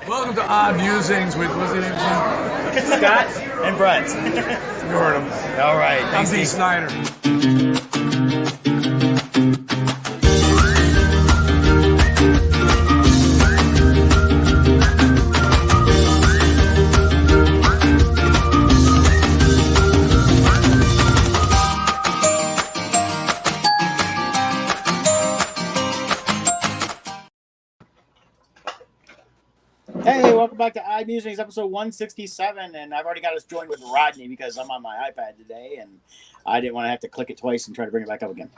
Welcome to Odd Musings with, what's the name? Scott and Brent. You heard him. All right. I'm D. Snyder. Hey, welcome back to Odd Musings, episode 167, and I've already got us joined with Rodney because I'm on my iPad today, and I didn't want to have to click it twice and try to bring it back up again.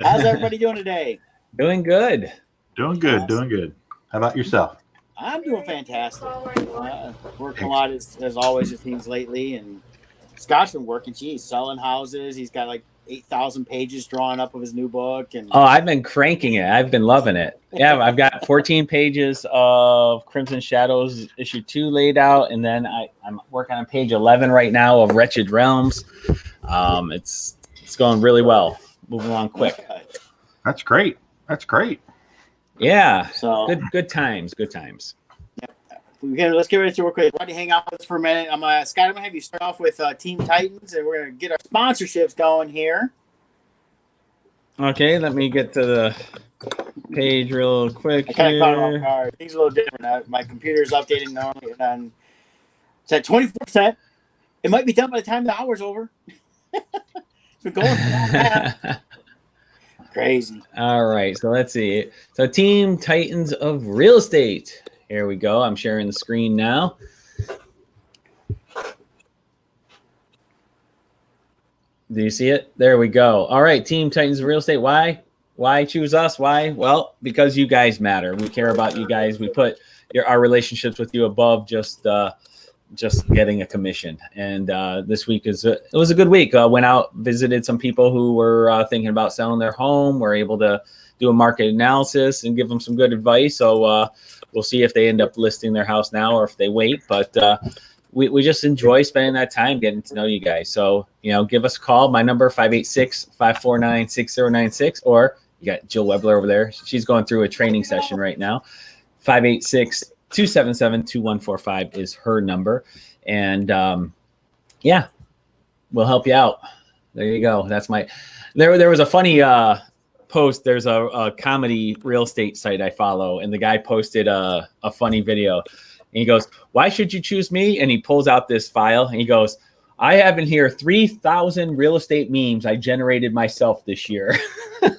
How's everybody doing today? Doing good. Doing good, doing good. How about yourself? I'm doing fantastic. Working a lot as always with things lately, and Scott's been working. Geez, selling houses. He's got like 8,000 pages drawn up of his new book. And I've been cranking it. I've been loving it. Yeah, I've got 14 pages of Crimson Shadows issue 2 laid out, and then I'm working on page 11 right now of Wretched Realms. It's going really well. Moving along quick. That's great. That's great. Yeah. So good times. Good times. Let's get ready to real quick. Why don't you hang out with us for a minute? Scott, I'm gonna have you start off with Team Titans, and we're gonna get our sponsorships going here. Okay, let me get to the page real quick. I kind of caught it off guard. Things are a little different. My computer's updating normally, and it's at 24%. It might be done by the time the hour's over. It's been going for that. Crazy. All right, so let's see. So Team Titans of Real Estate. Here we go. I'm sharing the screen now. Do you see it? There we go. All right, Team Titans of Real Estate. Why choose us? Why? Well, because you guys matter. We care about you guys. We put our relationships with you above just getting a commission. And this week it was a good week. Went out, visited some people who were thinking about selling their home. We're able to do a market analysis and give them some good advice. So we'll see if they end up listing their house now or if they wait. But we just enjoy spending that time getting to know you guys. So, give us a call. My number, 586-549-6096. Or you got Jill Webler over there. She's going through a training session right now. 586-277-2145 is her number. And, we'll help you out. There you go. That's there was a funny post. There's a comedy real estate site I follow, and the guy posted a funny video, and he goes, "Why should you choose me?" And he pulls out this file, and he goes, "I have in here 3,000 real estate memes I generated myself this year." Of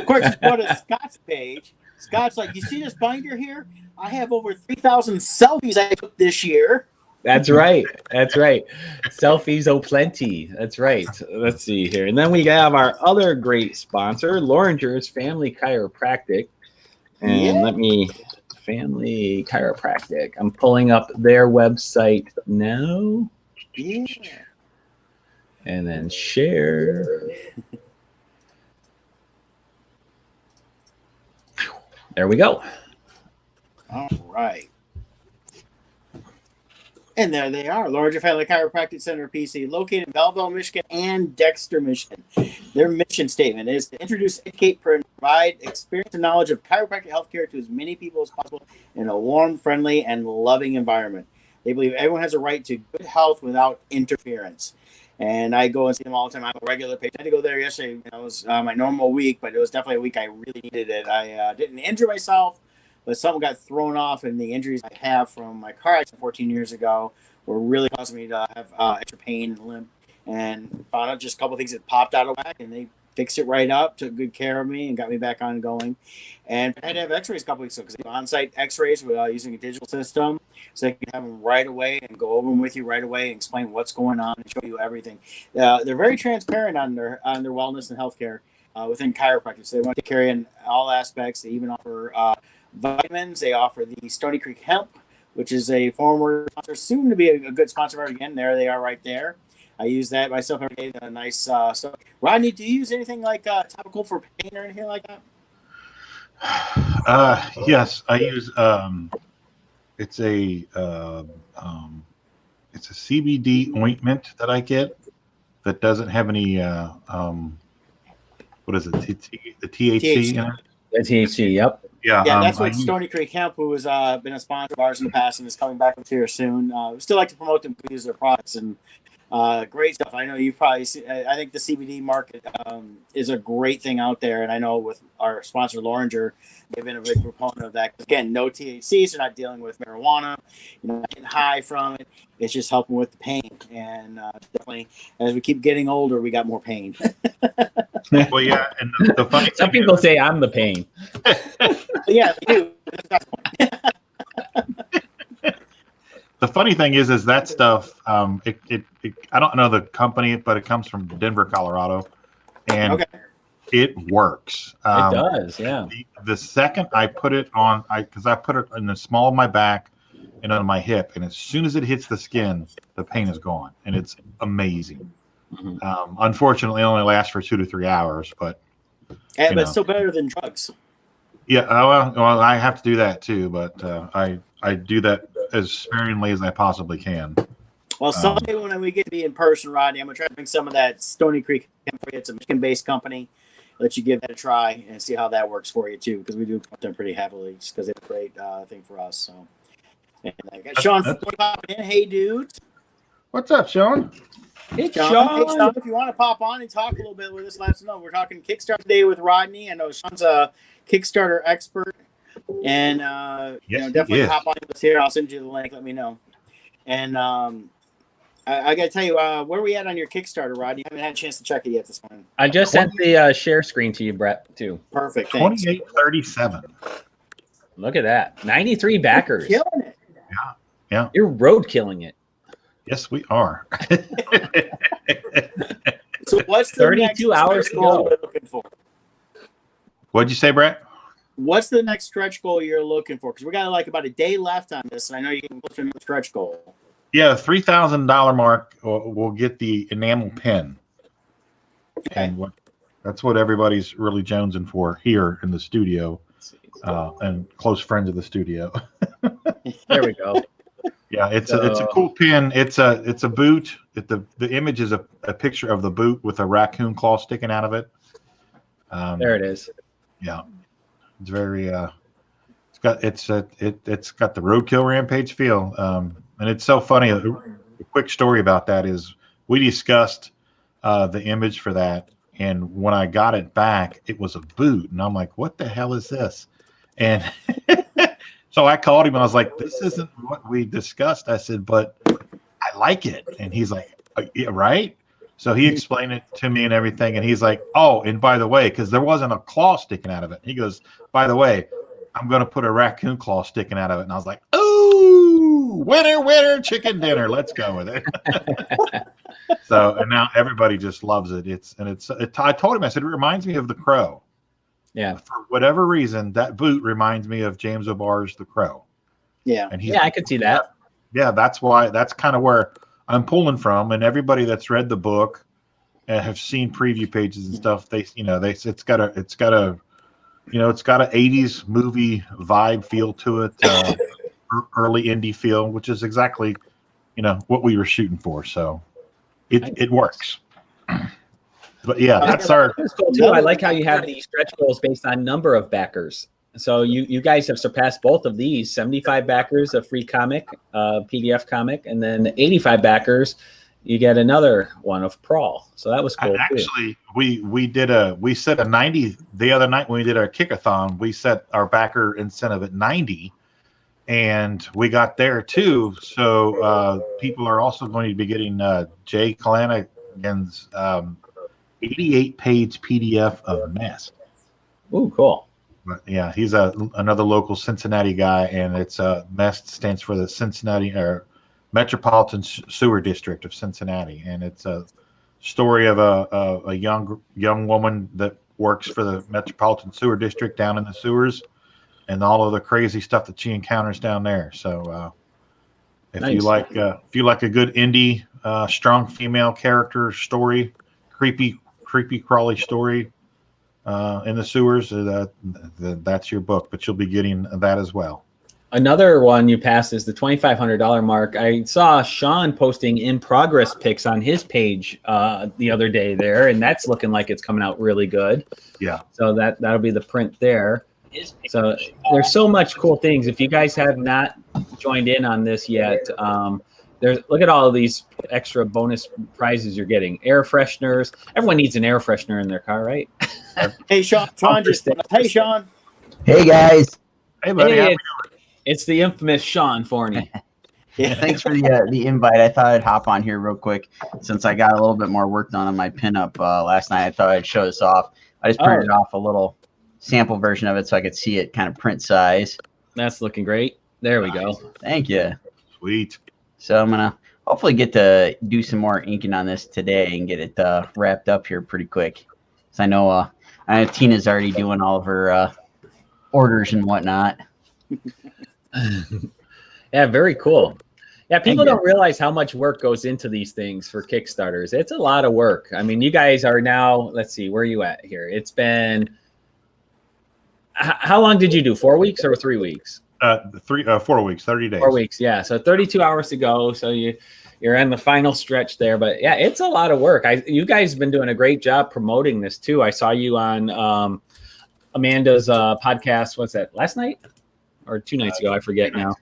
course, you go to Scott's page. Scott's like, "You see this binder here? I have over 3,000 selfies I took this year." That's right. That's right. Selfies plenty. That's right. Let's see here. And then we have our other great sponsor, Loringer's Family Chiropractic. And Family Chiropractic. I'm pulling up their website now. Yeah. And then share. There we go. All right. And there they are, Loranger Family Chiropractic Center, PC, located in Belleville, Michigan, and Dexter, Michigan. Their mission statement is to introduce, educate, provide experience and knowledge of chiropractic healthcare to as many people as possible in a warm, friendly, and loving environment. They believe everyone has a right to good health without interference. And I go and see them all the time. I'm a regular patient. I had to go there yesterday. It was my normal week, but it was definitely a week I really needed it. I didn't injure myself, but something got thrown off, and the injuries I have from my car accident 14 years ago were really causing me to have extra pain and limp. And found out just a couple of things that popped out of whack, and they fixed it right up, took good care of me, and got me back on going. And I had to have x-rays a couple weeks ago because they do on-site x-rays using a digital system, so they can have them right away and go over them with you right away and explain what's going on and show you everything. They're very transparent on their wellness and healthcare within chiropractic. So they want to take care of you in all aspects. They even offer vitamins. They offer the Stony Creek Hemp, which is a former sponsor, soon to be a good sponsor again. There they are right there. I use that myself every day. Nice stuff. Rodney, do you use anything like topical for pain or anything like that? Yes, I use it's a CBD ointment that I get that doesn't have any what is it? The THC in it? The THC, yep. Yeah, Yeah, that's I what Stony Creek Hemp, who has been a sponsor of ours in the past and is coming back up here soon. We still like to promote them to use their products and great stuff. I know you've probably seen, I think the CBD market is a great thing out there. And I know with our sponsor, Loringer, they've been a big proponent of that. Again, no THC, so you're not dealing with marijuana. You're not getting high from it. It's just helping with the pain. And definitely, as we keep getting older, we got more pain. well, yeah, and the funny Some thing people say I'm the pain. Yeah, they do. That's the point. the funny thing is that stuff. It I don't know the company, but it comes from Denver, Colorado, and Okay. it works. It does, yeah. The second I put it on, because I put it in the small of my back and on my hip, and as soon as it hits the skin, the pain is gone, and it's amazing. Mhm. Unfortunately, it only lasts for 2 to 3 hours, but Yeah, you but it's know. still better than drugs. Yeah, well, I have to do that too, but I do that as sparingly as I possibly can. Well, someday when we get to be in person, Rodney, I'm going to try to bring some of that Stony Creek Hemp for you. It's a Michigan-based company. Let you give that a try and see how that works for you, too, because we do promote them pretty heavily just because they're a great thing for us. So, and I got Sean popping in. Hey, dude. What's up, Sean? Hey, Sean. Hey, Sean, if you want to pop on and talk a little bit with us, let us know. We're talking Kickstarter today with Rodney. I know Sean's a Kickstarter expert. And, definitely hop on with us here. I'll send you the link. Let me know. And I got to tell you, where are we at on your Kickstarter, Rodney? I haven't had a chance to check it yet this morning. I just sent the share screen to you, Brett, too. Perfect. Thanks. 2837. Look at that. 93 backers. You're killing it. Yeah. You're road killing it. Yes, we are. So what's the 32 next hours stretch to goal go. we're looking for? What'd you say, Brett? What's the next stretch goal you're looking for? Because we got like about a day left on this, and I know you're getting close to a stretch goal. Yeah, $3,000 mark. We'll get the enamel pen, Okay. and that's what everybody's really jonesing for here in the studio, and close friends of the studio. There we go. Yeah, it's a cool pin. It's a boot. The image is a picture of the boot with a raccoon claw sticking out of it. There it is. Yeah, it's very it's got the roadkill rampage feel. And it's so funny. A quick story about that is we discussed the image for that, and when I got it back, it was a boot, and I'm like, "What the hell is this?" And so I called him, and I was like, "This isn't what we discussed." I said, "But I like it," and he's like, "Yeah, right." So he explained it to me and everything, and he's like, "Oh, and by the way, because there wasn't a claw sticking out of it," he goes, "By the way, I'm going to put a raccoon claw sticking out of it," and I was like, "Ooh, winner, chicken dinner. Let's go with it." So, and now everybody just loves it. I told him, I said, it reminds me of The Crow. Yeah. For whatever reason, that boot reminds me of James O'Barr's The Crow. Yeah. And I could see that. Yeah, that's kind of where I'm pulling from. And everybody that's read the book and have seen preview pages and stuff, it's got a 80s movie vibe feel to it, early indie feel, which is exactly, what we were shooting for. So it works. But yeah, that's our. Too. I like how you have these stretch goals based on number of backers. So you guys have surpassed both of these: 75 backers, a free comic, PDF comic, and then 85 backers, you get another one of Prawl. So that was cool. Actually, we set a 90 the other night when we did our kickathon. We set our backer incentive at 90, and we got there too. So people are also going to be getting Jay Calanagan's 88-page PDF of Nest. Ooh, cool. But yeah, he's another local Cincinnati guy, and it's MEST stands for the Cincinnati Metropolitan Sewer District of Cincinnati, and it's a story of a young woman that works for the Metropolitan Sewer District down in the sewers, and all of the crazy stuff that she encounters down there. So if you like a good indie strong female character story, creepy crawly story in the sewers, that's your book, but you'll be getting that as well. Another one you passed is the $2,500 mark. I saw Sean posting in progress pics on his page the other day there, and that's looking like it's coming out really good. Yeah. So that'll be the print there. So there's so much cool things. If you guys have not joined in on this yet, look at all of these extra bonus prizes you're getting. Air fresheners. Everyone needs an air freshener in their car, right? Hey, Sean just. Hey, Sean. Hey guys. Hey, buddy. Hey, how we it's the infamous Sean Forney. Yeah, thanks for the invite. I thought I'd hop on here real quick since I got a little bit more work done on my pinup last night. I thought I'd show this off. I just printed off a little sample version of it so I could see it kind of print size. That's looking great. There we go. Thank you. Sweet. So I'm gonna hopefully get to do some more inking on this today and get it wrapped up here pretty quick. So I know Tina's already doing all of her orders and whatnot. Yeah, very cool. Yeah, people don't realize how much work goes into these things for Kickstarters. It's a lot of work. I mean, you guys are now, let's see, where are you at here? It's been, how long did you do? 4 weeks or 3 weeks? 4 weeks, 30 days. 4 weeks, yeah. So 32 hours to go. So you're in the final stretch there. But yeah, it's a lot of work. You guys have been doing a great job promoting this too. I saw you on Amanda's podcast. What's that? Last night or 2 nights ago? I forget now.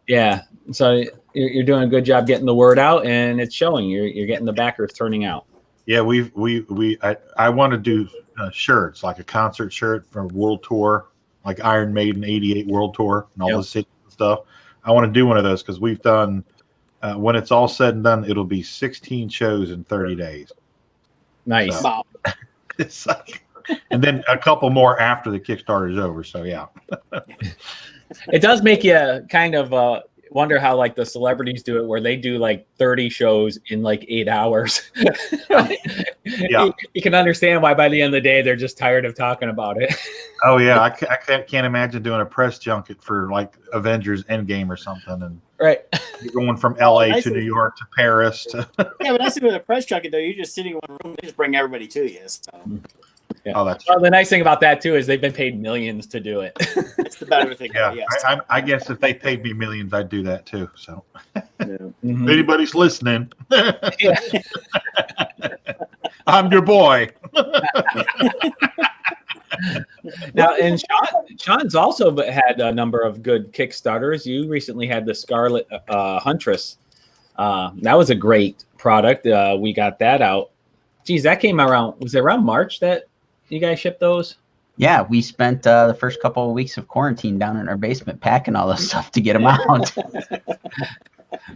Yeah. So you're doing a good job getting the word out, and it's showing. You're getting the backers turning out. Yeah, I want to do shirts, like a concert shirt for World Tour, like Iron Maiden '88 World Tour and all the cities and stuff. I want to do one of those because we've done. When it's all said and done, it'll be 16 shows in 30 days. Nice. So, it's like, and then a couple more after the Kickstarter is over. So yeah. It does make you kind of wonder how like the celebrities do it, where they do like 30 shows in like 8 hours. Yeah, you can understand why by the end of the day they're just tired of talking about it. Oh yeah, I can't imagine doing a press junket for like Avengers Endgame or something, and Right. you're going from LA to New York to Paris to. Yeah, but that's with a press junket though. You're just sitting in one room. They just bring everybody to you. So. Yeah. Oh, that's well, the nice thing about that too is they've been paid millions to do it. That's the better thing. Yeah, Yes. I guess if they paid me millions, I'd do that too. So, Mhm. if anybody's listening, Yeah. I'm your boy. Now, and Sean's also had a number of good Kickstarters. You recently had the Scarlet Huntress. That was a great product. We got that out. Geez, that came around. Was it around March that you guys shipped those? Yeah, we spent the first couple of weeks of quarantine down in our basement packing all this stuff to get them out.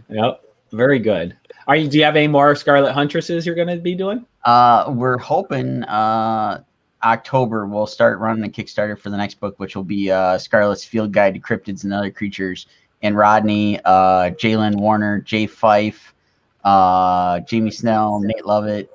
Yep, very good. Do you have any more Scarlet Huntresses you're going to be doing? We're hoping October we'll start running a Kickstarter for the next book, which will be Scarlet's Field Guide to Cryptids and Other Creatures. And Rodney, Jalen Warner, Jay Fife, Jamie Snell, Nate Lovett,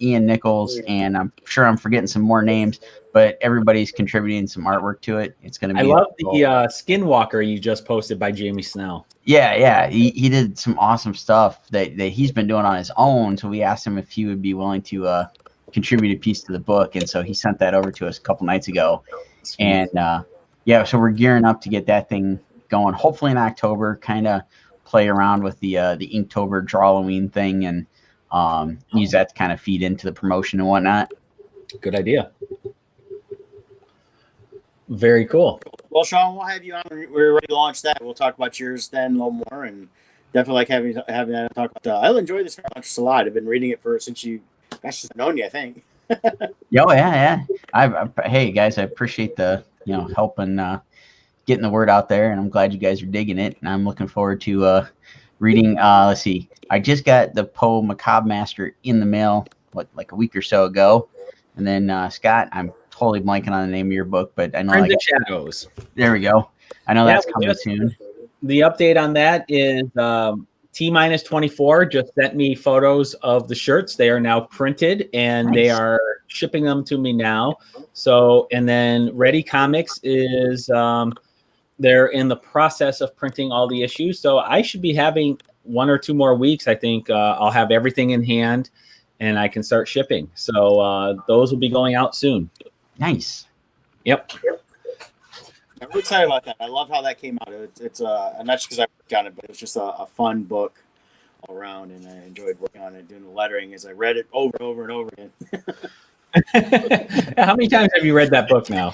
Ian Nichols, and I'm sure I'm forgetting some more names, but everybody's contributing some artwork to it. It's going to be. I love the Skinwalker you just posted by Jamie Snell. Yeah, he did some awesome stuff that he's been doing on his own. So we asked him if he would be willing to contribute a piece to the book, and so he sent that over to us a couple nights ago. Sweet. And yeah, so we're gearing up to get that thing going. Hopefully in October, kind of play around with the Inktober Drawloween thing and use that to kind of feed into the promotion and whatnot. Good idea. Very cool. Well, Sean, we'll have you on. We're ready to launch that. We'll talk about yours then a little more, and definitely like having that to talk about. I'll enjoy this a lot. I've been reading it since I've known you, I think. Yeah. Hey guys, I appreciate the help and getting the word out there, and I'm glad you guys are digging it. And I'm looking forward to reading. Let's see, I just got the Poe Macabre Master in the mail like a week or so ago, and then Scott, I'm totally blanking on the name of your book, but I know Friends of Shadows. There we go. I know that's coming soon. The update on that is T-24 just sent me photos of the shirts. They are now printed and They are shipping them to me now. So, and then Ready Comics is they're in the process of printing all the issues. So I should be having 1 or 2 more weeks. I think I'll have everything in hand and I can start shipping. So those will be going out soon. Nice. Yep. I'm really excited about that. I love how that came out. It's and that's because I worked on it, but it was just a fun book all around, and I enjoyed working on it, doing the lettering as I read it over and over and over again. How many times have you read that book now?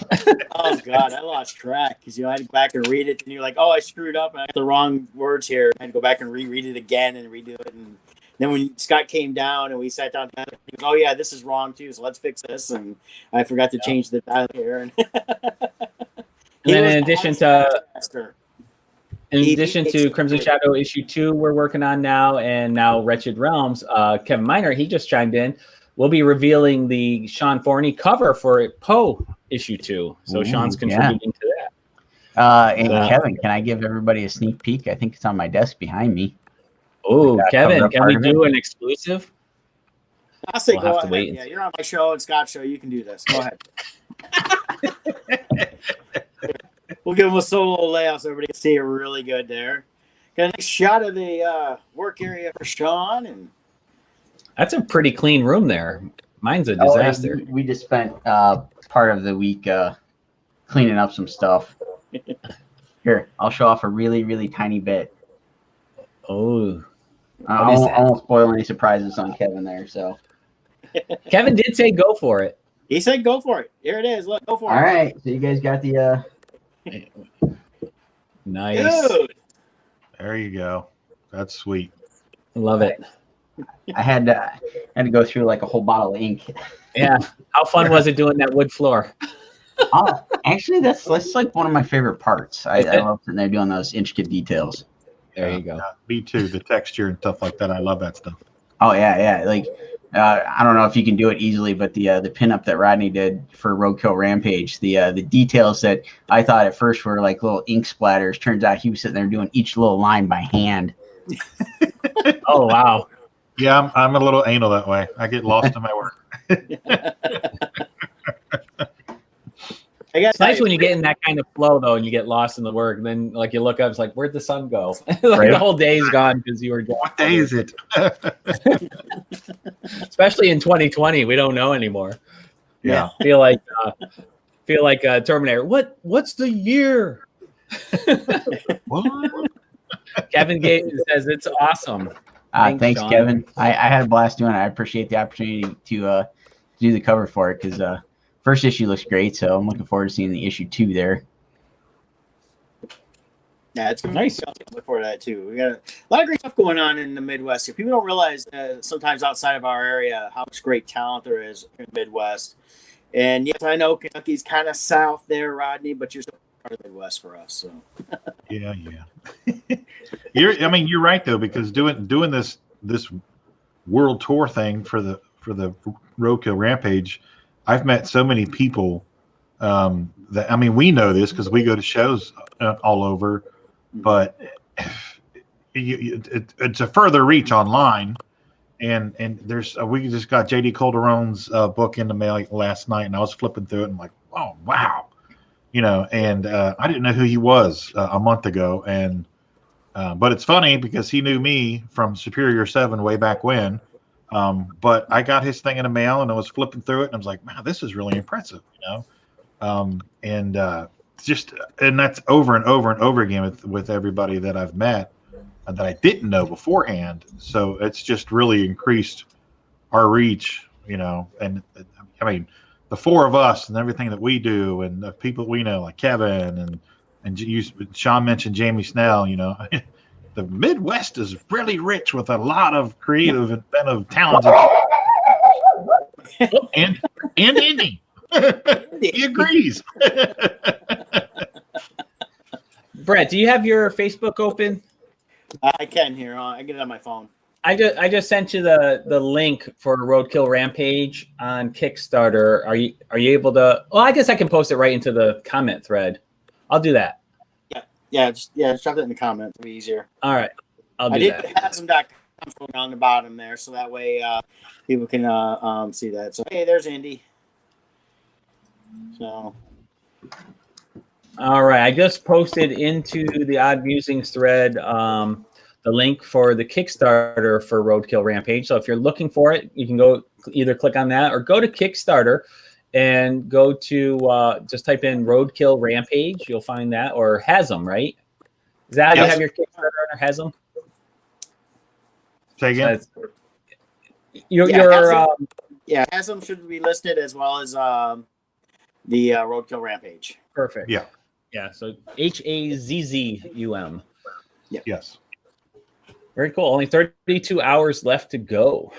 Oh God, I lost track because I had to go back and read it, and you're like, "Oh, I screwed up. I had the wrong words here." I had to go back and reread it again and redo it. And then when Scott came down and we sat down together, he goes, "Oh yeah, this is wrong too. So let's fix this." And I forgot to change the dial here. And then in addition to Crimson Shadow issue 2, we're working on now, and now Wretched Realms, Kevin Miner, he just chimed in. We'll be revealing the Sean Forney cover for Poe issue 2. So Sean's contributing to that. And Kevin, can I give everybody a sneak peek? I think it's on my desk behind me. Oh, Kevin, can we do an exclusive? I'll say We'll go have to ahead. wait. Yeah, you're on my show and Scott's show. You can do this. Go ahead. We'll give them a solo layout so everybody can see it really good there. Got a nice shot of the work area for Sean, and That's a pretty clean room there. Mine's a disaster. We just spent part of the week cleaning up some stuff. Here, I'll show off a really, really tiny bit. Oh, I won't spoil any surprises on Kevin there. So Kevin did say go for it. he said, "Go for it." Here it is. Look, go for it. all right, so you guys got the Nice. Dude. There you go. That's sweet. Love it. I had to go through like a whole bottle of ink. Yeah. How fun was it doing that wood floor? Actually, that's like one of my favorite parts. I love when they're doing those intricate details. There you go. Yeah, me too. The texture and stuff like that. I love that stuff. Oh yeah. Like I don't know if you can do it easily, but the pinup that Rodney did for Roadkill Rampage, the details that I thought at first were like little ink splatters, turns out he was sitting there doing each little line by hand. Oh wow. Yeah, I'm a little anal that way. I get lost in my work. It's nice when you get in that kind of flow though, and you get lost in the work. And then like you look up, it's like, where'd the sun go? Like Right. the whole day's gone because you were. What day is it? Especially in 2020, we don't know anymore. Yeah. Feel like Terminator. What's the year? What? Kevin Gates says it's awesome. Thanks, Sean. Kevin. I had a blast doing it. I appreciate the opportunity to do the cover for it because first issue looks great. So I'm looking forward to seeing the issue 2 there. Yeah, it's Nice. Look forward to that too. We got a lot of great stuff going on in the Midwest. People don't realize sometimes outside of our area how much great talent there is in the Midwest. And yes, I know Kentucky's kind of south there, Rodney, but you're still part of the Midwest for us. So Yeah. You're right though, because doing this world tour thing for the Roadkill Rampage, I've met so many people that we know this because we go to shows all over, but it's a further reach online. And there's we just got JD Calderon's book in the mail last night, and I was flipping through it and like, oh wow, and I didn't know who he was a month ago, and but it's funny because he knew me from Superior 7 way back when. But I got his thing in the mail and I was flipping through it and I was like, man, this is really impressive, and that's over and over and over again with everybody that I've met that I didn't know beforehand. So it's just really increased our reach, and the four of us and everything that we do and the people we know like Kevin and Sean mentioned Jamie Snell, the Midwest is really rich with a lot of creative, inventive, talented, and Indy. He agrees. Brett, do you have your Facebook open? I can here. I get it on my phone. I just sent you the link for Roadkill Rampage on Kickstarter. Are you able to? Well, I guess I can post it right into the comment thread. I'll do that. Just drop it in the comments. It'll be easier. All right, I'll do that. I did have some .com on the bottom there, so that way people can see that. So hey, there's Indy. So. All right, I just posted into the Odd Musings thread the link for the Kickstarter for Roadkill Rampage. So if you're looking for it, you can go either click on that or go to Kickstarter and go to just type in Roadkill Rampage. You'll find that, or Hasm, right? Is that how you have your Kickstarter or Hasm? Say again. Yeah, Haslam should be listed as well as the Roadkill Rampage. Perfect. Yeah. Yeah. So HAZZUM. Yes. Very cool. Only 32 hours left to go.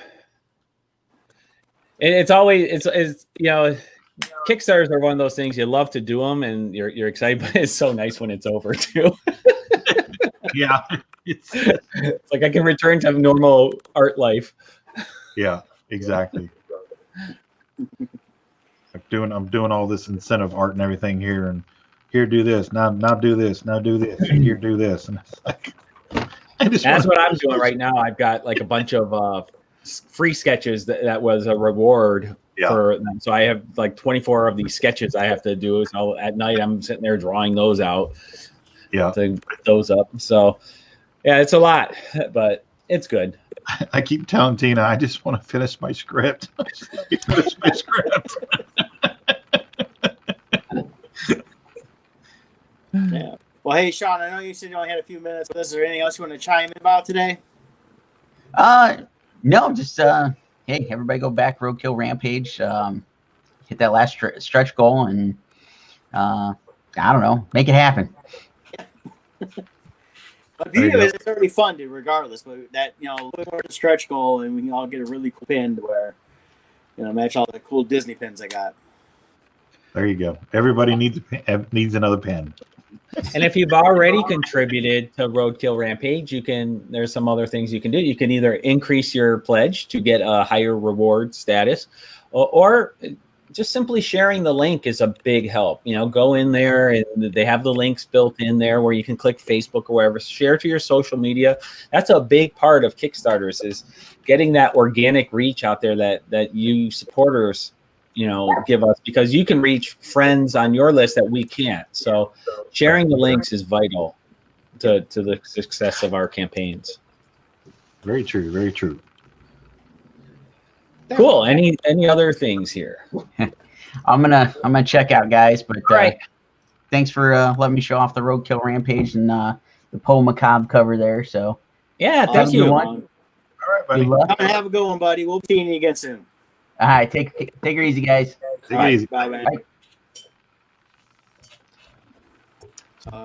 And it's always it's Kickstarters are one of those things you love to do them and you're excited, but it's so nice when it's over too. Yeah. It's like I can return to normal art life. Yeah. Exactly. I'm doing all this incentive art and everything here, and here do this now do this now do this and here do this, and it's like that's what I'm doing right now. I've got like a bunch of free sketches that was a reward for them. So I have like 24 of these sketches I have to do. So at night I'm sitting there drawing those out. Yeah. To put those up. So yeah, it's a lot, but it's good. I keep telling Tina, I just want to finish my script. Finish my script. Yeah. Well, hey, Sean, I know you said you only had a few minutes with us. Is there anything else you want to chime in about today? No, just hey, everybody go back Roadkill Rampage, hit that last stretch goal, and I don't know, make it happen. But the beauty of it is it's already funded regardless, but that, look for the stretch goal and we can all get a really cool pin to wear, match all the cool Disney pins I got. There you go. Everybody needs another pin. And if you've already contributed to Roadkill Rampage, there's some other things you can do. You can either increase your pledge to get a higher reward status, or just simply sharing the link is a big help. Go in there and they have the links built in there where you can click Facebook or wherever, share to your social media. That's a big part of Kickstarters, is getting that organic reach out there that you supporters, give us, because you can reach friends on your list that we can't. So sharing the links is vital to the success of our campaigns. Very true. Very true. Cool. Any other things here? I'm gonna check out, guys. But right. Thanks for letting me show off the Roadkill Rampage and the Poe Macabre cover there. So yeah, thank you. All right, buddy. Come and have a good one, buddy. We'll be seeing you again soon. All right, take it easy, guys. Take it easy. Bye, man.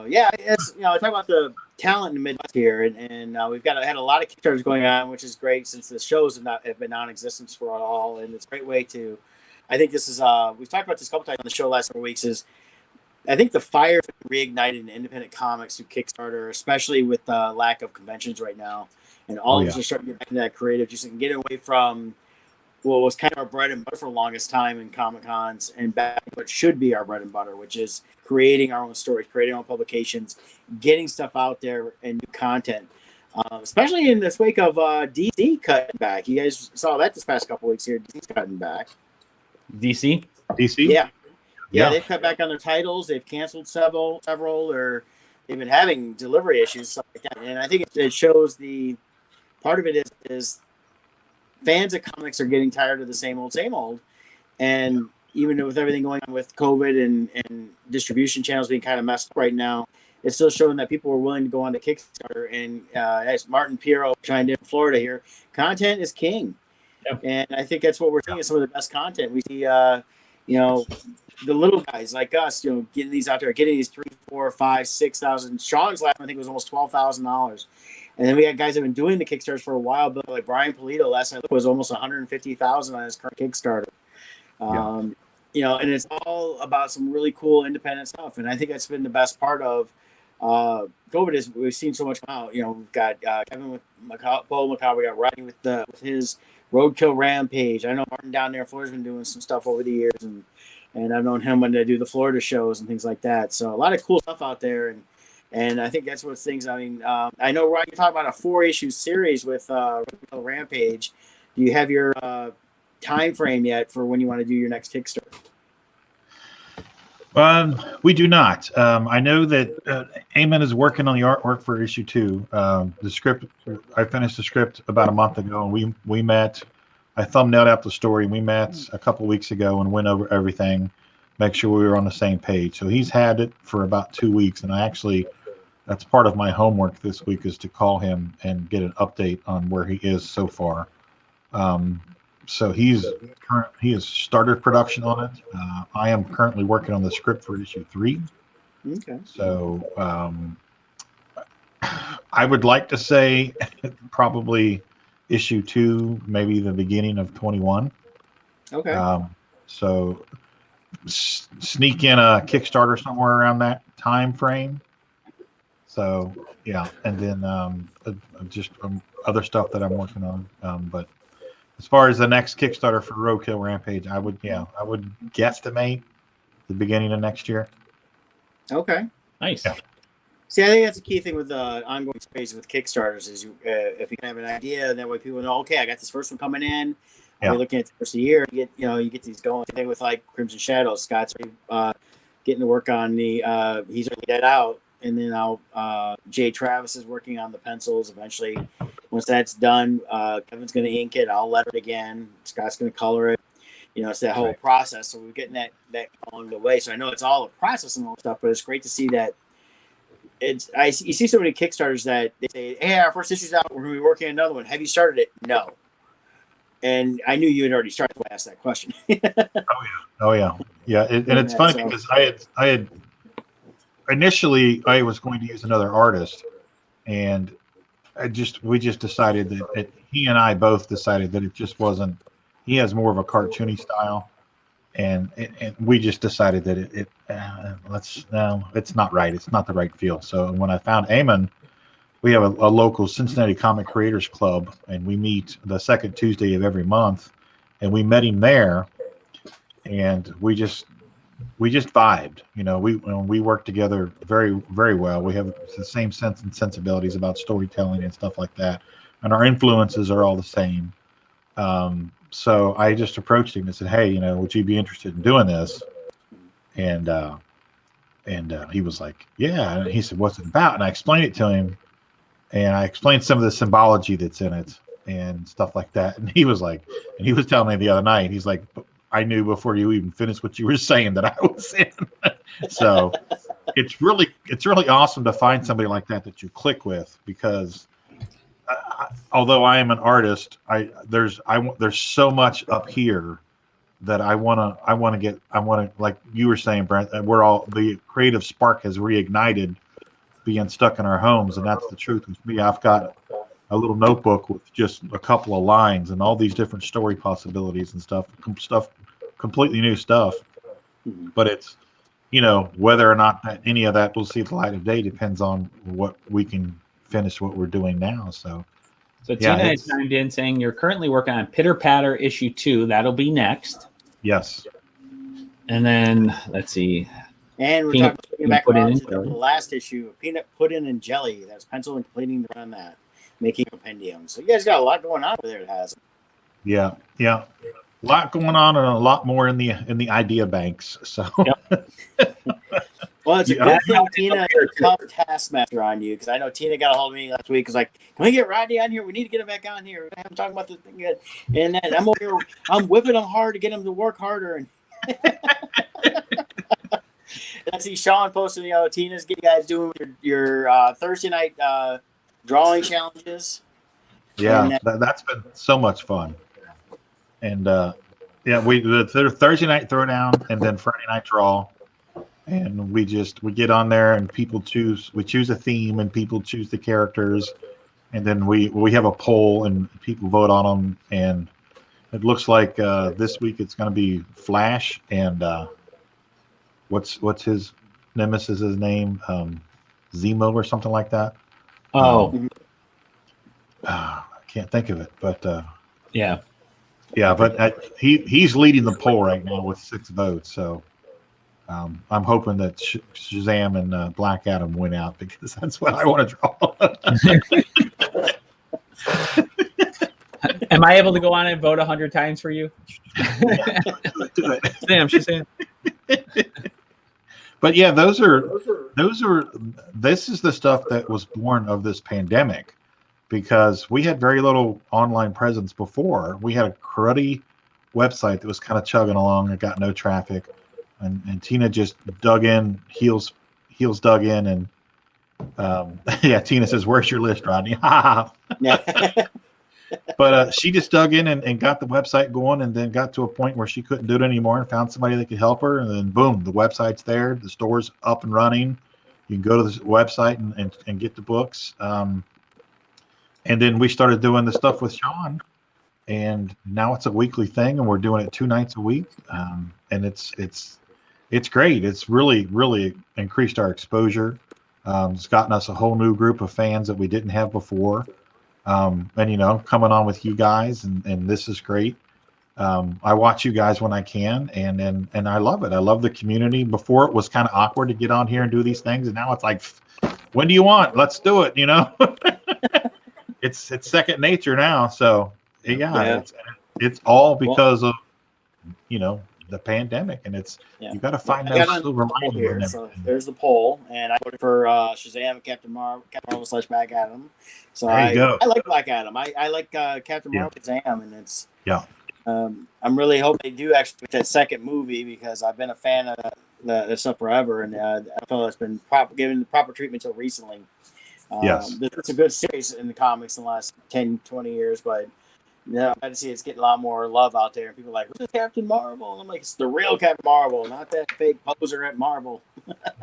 Yeah, it's talk about the talent in the Midwest here, and we've had a lot of Kickstarters going on, which is great since the shows have been non-existent for all, and it's a great way to. I think this is we've talked about this a couple times on the show last several weeks. Is I think the fire reignited in independent comics through Kickstarter, especially with the lack of conventions right now, and all of us are starting to get back into that creative, just and get away from what was kind of our bread and butter for the longest time in Comic Cons, and back to what should be our bread and butter, which is creating our own stories, creating our own publications, getting stuff out there and new content. Especially in this wake of DC cutting back. You guys saw that this past couple weeks here. DC's cutting back. DC? Yeah, they've cut back on their titles. They've canceled several, or they've been having delivery issues, stuff like that. And I think it shows part of it is fans of comics are getting tired of the same old. And even with everything going on with COVID and distribution channels being kind of messed up right now, it's still showing that people are willing to go on to Kickstarter. And as Martin Piero chimed in Florida here, content is king. Yep. And I think that's what we're seeing is some of the best content. We see, the little guys like us, getting these out there, getting these 3, 4, 5, 6,000. Sean's last one, I think, was almost $12,000. And then we had guys that have been doing the Kickstarters for a while, but like Brian Polito last night was almost $150,000 on his current Kickstarter. And it's all about some really cool independent stuff. And I think that's been the best part of COVID is we've seen so much come out. We've got Kevin with Poe Macabre, we got Rodney with his Roadkill Rampage. I know Martin down there in Florida's been doing some stuff over the years, and I've known him when they do the Florida shows and things like that. So a lot of cool stuff out there, and I think that's what things. I mean, I know Ryan, you talked about a 4-issue series with Roadkill Rampage. Do you have your time frame yet for when you want to do your next Kickstarter? We do not. I know that Eamon is working on the artwork for issue 2. The script, I finished the script about a month ago, and we met. I thumbnailed out the story. We met a couple weeks ago and went over everything, make sure we were on the same page. So he's had it for about 2 weeks, and that's part of my homework this week is to call him and get an update on where he is so far. so he has started production on it. I am currently working on the script for issue 3. Okay. So I would like to say probably issue 2, maybe the beginning of 21. Okay. So sneak in a Kickstarter somewhere around that time frame. So yeah, and then just other stuff that I'm working on. But as far as the next Kickstarter for Roadkill Rampage, I would guesstimate the beginning of next year. Okay. Nice. Yeah. See, I think that's a key thing with ongoing space with Kickstarters is if you can have an idea, that way people know, okay, I got this first one coming in. I'll be looking at the first of the year. You get these going. Same thing with like Crimson Shadows. Scott's getting to work on the he's already get out, and then Jay Travis is working on the pencils. Eventually, once that's done, Kevin's going to ink it. I'll letter it again. Scott's going to color it. It's that whole process. So we're getting that along the way. So I know it's all a process and all stuff, but it's great to see that. You see so many Kickstarters that they say, "Hey, our first issue's out. We're going to be working on another one. Have you started it?" No. And I knew you had already started when I asked that question. Oh yeah. And it's funny because I had initially I was going to use another artist, and we just decided that he and I both decided that it just wasn't. He has more of a cartoony style, and we just decided that it's not right. It's not the right feel. So when I found Eamon, we have a local Cincinnati Comic Creators Club, and we meet the second Tuesday of every month, and we met him there, and we just vibed. We work together very, very well. We have the same sense and sensibilities about storytelling and stuff like that, and our influences are all the same. So I just approached him and said, "Hey, would you be interested in doing this?" And he was like, "Yeah." And he said, "What's it about?" And I explained it to him, and I explained some of the symbology that's in it and stuff like that. And he was telling me the other night, he's like, "I knew before you even finished what you were saying that I was in." So it's really awesome to find somebody like that you click with, because although I am an artist, there's so much up here that I want to, like you were saying, Brent, the creative spark has reignited being stuck in our homes. And that's the truth with me. I've got a little notebook with just a couple of lines and all these different story possibilities and stuff, completely new stuff. But it's, whether or not any of that will see the light of day depends on what we can finish what we're doing now. So Tina has chimed in saying you're currently working on Pitter Patter issue 2. That'll be next. Yes. And then let's see. And we're talking back around to the last issue of Peanut Pudding and Jelly. That's pencil and completing the run on that, making a compendium. So you guys got a lot going on over there. It has. Yeah. A lot going on, and a lot more in the idea banks. So. Yep. Well, it's a good thing Tina is a tough taskmaster on you, because I know Tina got a hold of me last week. It's like, can we get Rodney on here? We need to get him back on here. We're have him talking about this thing again. And then I'm over here, I'm whipping him hard to get him to work harder. And I see Sean posting, Tina's getting you guys doing your Thursday night drawing challenges. Yeah, that's been so much fun. And we the Thursday night throwdown and then Friday night draw. And we get on there and we choose a theme and people choose the characters, and then we have a poll and people vote on them. And it looks like this week it's going to be Flash and what's his nemesis' name, Zemo or something like that. I can't think of it, but yeah, but he's leading the poll right now with 6 votes. So. I'm hoping that Shazam and Black Adam win out, because that's what I want to draw. Am I able to go on and vote 100 times for you? Do it. Damn, Shazam. But yeah, this is the stuff that was born of this pandemic, because we had very little online presence before. We had a cruddy website that was kind of chugging along and got no traffic. And Tina just dug in, heels dug in, and Tina says, "Where's your list, Rodney?" But she just dug in and got the website going, and then got to a point where she couldn't do it anymore and found somebody that could help her. And then boom, the website's there. The store's up and running. You can go to the website and get the books. And then we started doing the stuff with Sean, and now it's a weekly thing, and we're doing it 2 nights a week. And it's great. It's really increased our exposure. It's gotten us a whole new group of fans that we didn't have before. And coming on with you guys, and this is great. I watch you guys when I can, and I love it. I love the community. Before it was kind of awkward to get on here and do these things, and now it's like, when do you want? Let's do it. It's second nature now. So yeah. It's all because of the pandemic, and you got to find that silver lining here. So there's the poll, and I voted for Shazam, Captain Marvel / Black Adam. So I like Black Adam. I like Captain Marvel, Shazam, and it's I'm really hoping they do actually get that second movie, because I've been a fan of that stuff forever, and I feel it's been given the proper treatment until recently. Yes, it's a good series in the comics in the last 10, 20 years, but yeah, I'm glad to see it's getting a lot more love out there. People are like, who's Captain Marvel? And I'm like, it's the real Captain Marvel, not that fake poser at Marvel.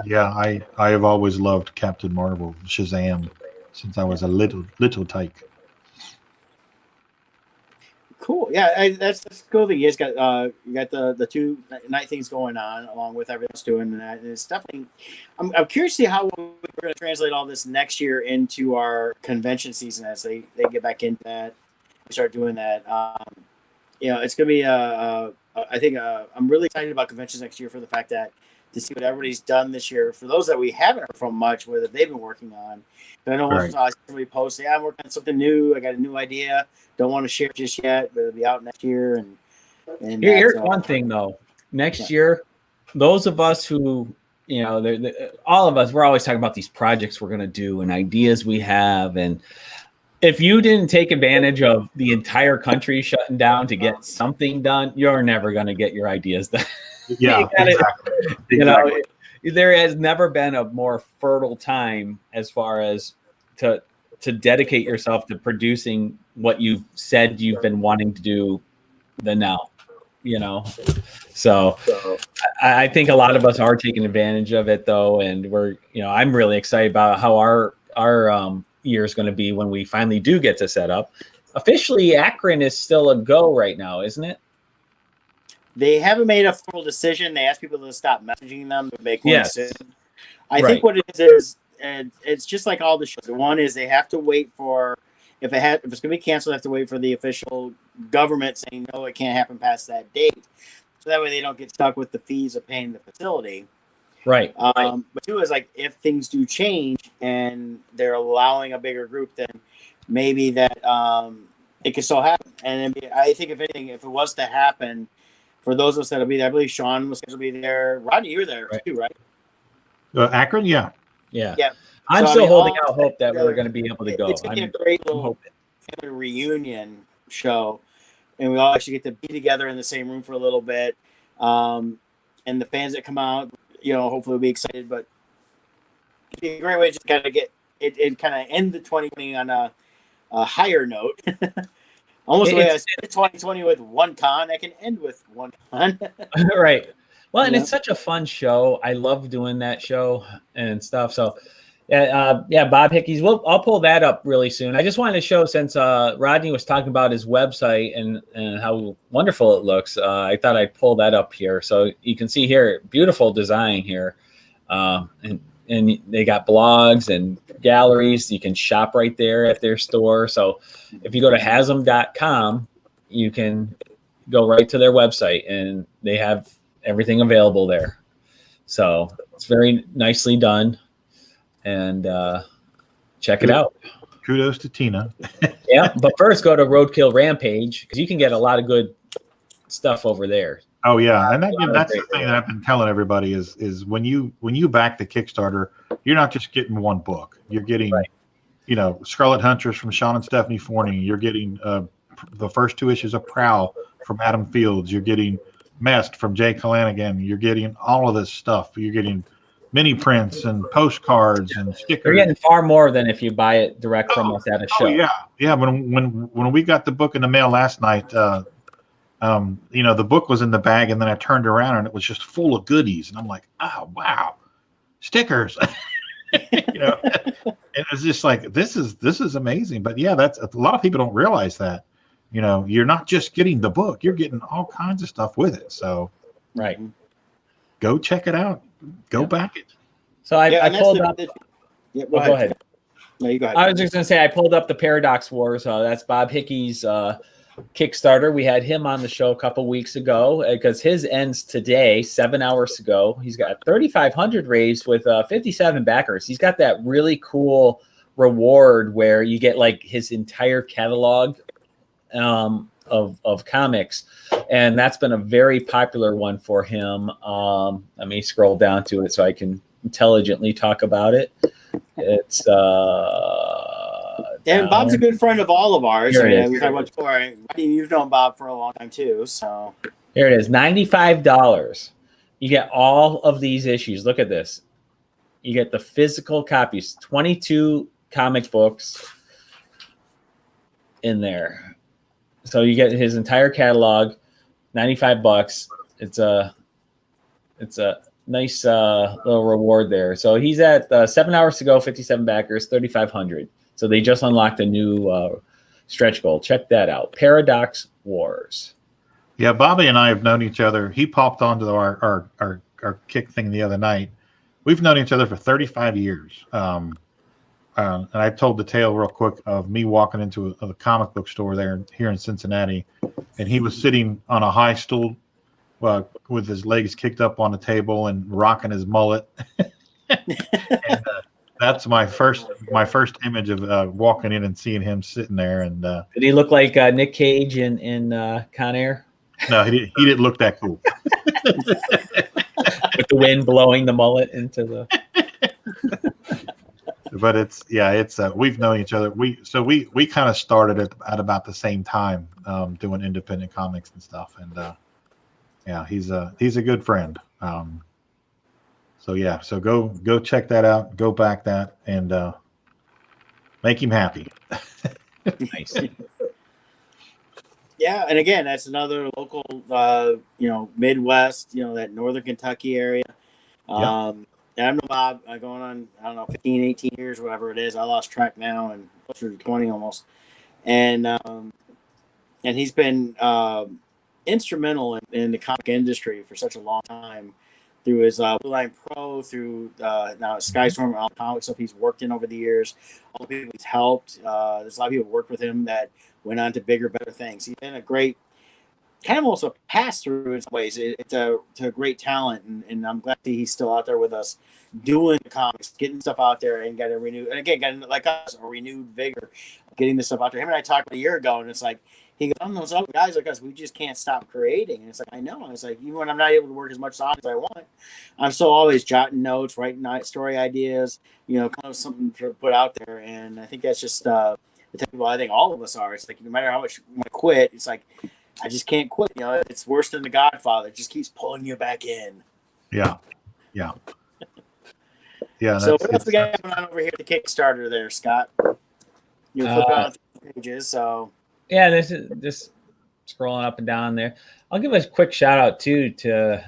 Yeah, I have always loved Captain Marvel, Shazam, since I was a little tyke. Cool. Yeah, that's cool that you guys got you got the 2 night things going on along with everything else doing, and it's definitely. I'm curious to see how we're going to translate all this next year into our convention season as they get back into that. Start doing that. It's gonna be I think I'm really excited about conventions next year for the fact that to see what everybody's done this year. For those that we haven't heard from much, whether they've been working on. But I know somebody posted, I'm working on something new. I got a new idea. Don't want to share it just yet, but it'll be out next year. And here's one thing though. Next year, those of us who all of us, we're always talking about these projects we're gonna do and ideas we have, and if you didn't take advantage of the entire country shutting down to get something done, you're never going to get your ideas done. Yeah, exactly. There has never been a more fertile time as far as to dedicate yourself to producing what you've said you've been wanting to do than now. So I think a lot of us are taking advantage of it though, and we're I'm really excited about how our year is going to be when we finally do get to set up. Officially, Akron is still a go right now, isn't it? They haven't made a full decision. They asked people to stop messaging them to make one decision. I think what it is, and it's just like all the shows. One is they have to wait for if it's going to be canceled, they have to wait for the official government saying no, it can't happen past that date. So that way they don't get stuck with the fees of paying the facility. Right. But 2 is like if things do change and they're allowing a bigger group, then maybe that it could still happen. And I think if anything, if it was to happen, for those of us that'll be there, I believe Sean was scheduled to be there. Rodney, you were there too, right? Akron, yeah. I'm still holding out hope that we're going to be able to go. It's going to be a great little family reunion show, and we all actually get to be together in the same room for a little bit. And the fans that come out, hopefully we'll be excited, but it'd be a great way to just kind of get it kind of end the 2020 on a higher note. Almost the way I started 2020 with one con, I can end with one con. Right. Well, and it's such a fun show. I love doing that show and stuff. So Bob Hickey's. I'll pull that up really soon. I just wanted to show, since Rodney was talking about his website and how wonderful it looks, I thought I'd pull that up here. So you can see here, beautiful design here. And they got blogs and galleries. You can shop right there at their store. So if you go to hasm.com, you can go right to their website, and they have everything available there. So it's very nicely done. And check it out. Kudos to Tina. Yeah, but first go to Roadkill Rampage, because you can get a lot of good stuff over there. Oh yeah, and that's the thing that I've been telling everybody is when you back the Kickstarter, you're not just getting one book. You're getting, Scarlet Huntress from Sean and Stephanie Forney. You're getting the first 2 issues of Prowl from Adam Fields. You're getting Mest from Jay Calanigan. You're getting all of this stuff. You're getting mini prints and postcards and stickers. You're getting far more than if you buy it direct from us at a show. Oh yeah, yeah. When we got the book in the mail last night, the book was in the bag, and then I turned around and it was just full of goodies, and I'm like, oh wow, stickers. It was just like this is amazing. But yeah, that's a lot of people don't realize that. You're not just getting the book; you're getting all kinds of stuff with it. So, right, go check it out. Go back it. So I pulled up. Go ahead. No, you go ahead. I was just going to say I pulled up the Paradox Wars. That's Bob Hickey's Kickstarter. We had him on the show a couple weeks ago because his ends today, 7 hours ago. He's got 3,500 raised with 57 backers. He's got that really cool reward where you get like his entire catalog of comics, and that's been a very popular one for him. Let me scroll down to it so I can intelligently talk about it. It's and Bob's a good friend of all of ours. Here it is. We talked about before. You've known Bob for a long time too. So here it is, $95. You get all of these issues. Look at this. You get the physical copies, 22 comic books in there. So you get his entire catalog, $95. It's a nice little reward there. So he's at 7 hours to go, 57 backers, 3,500. So they just unlocked a new stretch goal. Check that out. Paradox Wars. Yeah, Bobby and I have known each other. He popped onto our kick thing the other night. We've known each other for 35 years. And I told the tale real quick of me walking into a comic book store here in Cincinnati, and he was sitting on a high stool with his legs kicked up on the table and rocking his mullet. And that's my first image of walking in and seeing him sitting there. And did he look like Nick Cage in Con Air? No, he didn't look that cool. With the wind blowing the mullet into the. But it's we've known each other. We kind of started at about the same time doing independent comics and stuff. And he's a good friend. So go check that out. Go back that and make him happy. Nice. yeah, and again, that's another local, Midwest, that Northern Kentucky area. And I've known Bob going on, 15, 18 years, whatever it is. I lost track now, and closer to 20 almost. And he's been instrumental in the comic industry for such a long time through his Blue Line Pro, through now Skystorm, all the comic stuff he's worked in over the years, all the people he's helped. There's a lot of people who worked with him that went on to bigger, better things. He's been a great, kind of almost a pass-through in some ways. It's a great talent, and I'm glad that he's still out there with us doing the comics, getting stuff out there, and getting like us, a renewed vigor, getting this stuff out there. Him and I talked a year ago, and it's like, he goes, "I'm those other guys like us, we just can't stop creating." And it's like, I know. And it's like, even when I'm not able to work as much on as I want, I'm still always jotting notes, writing story ideas, kind of something to put out there. And I think that's just the type of people I think all of us are. It's like, no matter how much you want to quit, it's like, I just can't quit. It's worse than The Godfather. It just keeps pulling you back in. Yeah. So what else we got going on over here at the Kickstarter there, Scott? You're flipping on the pages, so. Yeah, this is just scrolling up and down there. I'll give a quick shout out too to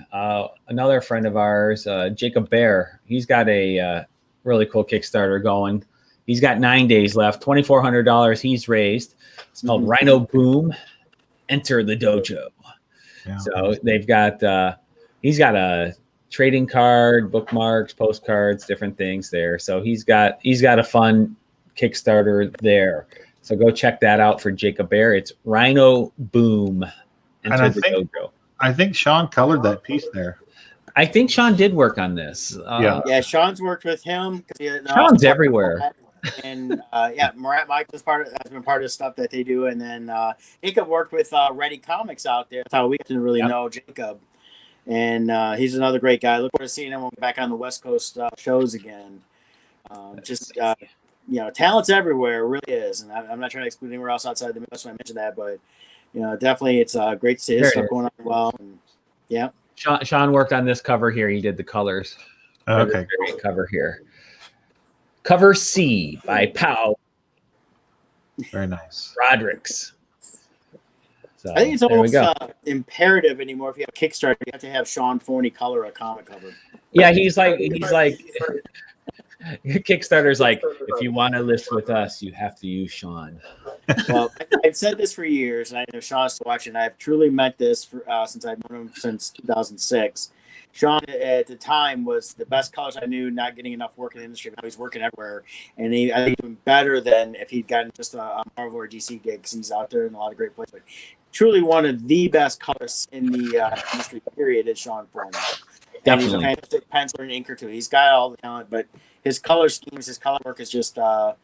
another friend of ours, Jacob Bear. He's got a really cool Kickstarter going. He's got 9 days left, $2,400 he's raised. It's called Rhino Boom. Enter the dojo. Yeah. So they've got he's got a trading card, bookmarks, postcards, different things there. So he's got a fun Kickstarter there. So go check that out for Jacob Bear. It's Rhino Boom. Enter the dojo. I think Sean colored that piece there. I think Sean did work on this. Yeah, Sean's worked with him. Sean's everywhere. And Marat Mike has been part of the stuff that they do. And then Jacob worked with Ready Comics out there. That's how we didn't really know Jacob. And he's another great guy. Look forward to seeing him when we're back on the West Coast shows again. Talent's everywhere, it really is. And I'm not trying to exclude anywhere else outside the Midwest when I mentioned that, but definitely it's great to see his stuff going on well. And, yeah. Sean worked on this cover here. He did the colors. Okay. Great cover here. Cover C by Pow Very nice. Rodericks. So, I think it's there we almost go. imperative anymore. If you have Kickstarter, you have to have Sean Forney color a comic cover. Yeah, he's like Kickstarter's like, if you want to list with us, you have to use Sean. Well, I've said this for years, and I know Sean's still watching. I've truly meant this for since I've known him since 2006. Sean at the time was the best colorist I knew, not getting enough work in the industry. Now he's working everywhere, and I think even better than if he'd gotten just a Marvel or DC gig, because he's out there in a lot of great places. But truly one of the best colorists in the industry, period, is Sean Forney. And he's a Definitely. fantastic penciler and inker too. He's got all the talent, but his color schemes, his color work is just beyond